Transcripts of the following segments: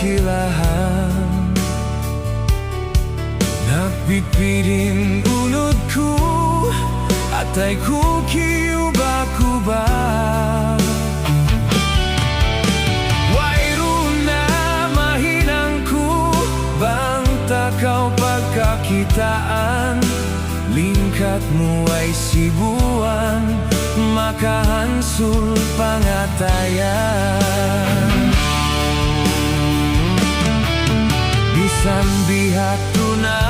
dakilahan napipirin unodku atay ku kiuba-kuba. Wairuna mahinangku bang takaw pagkakitaan, lingkatmu ay sibuan makahansul pangatayan. Bisan bihat na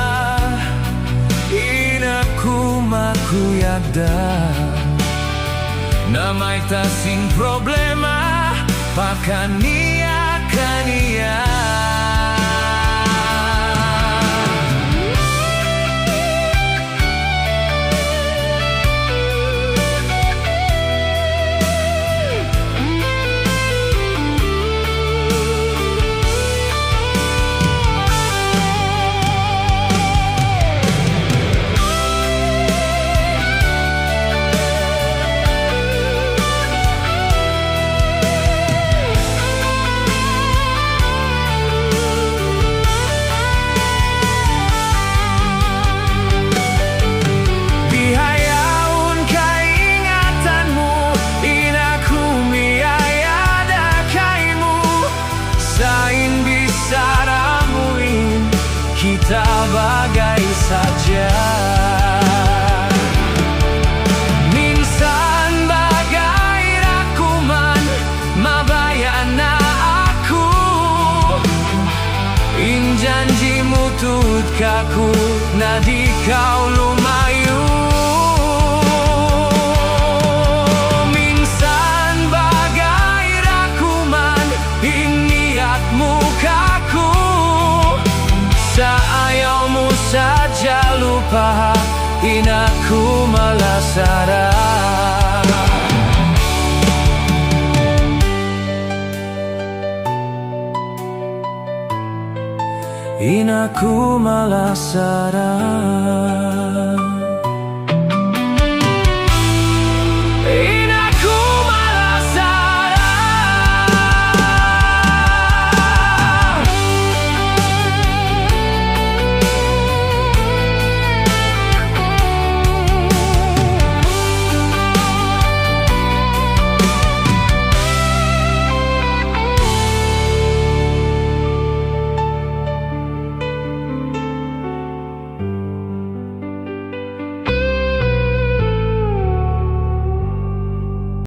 inaku makuyagda na may tasing problema pakaniya-kaniya. Kita bagai saja, minsan bagai rakuman mabayana aku. In janjimu tut kaku na di kau lumayu. Minsan bagai rakuman in niatmu kaku. Sa ayaw mo sadya lupa, inaku malasara. Inaku malasara.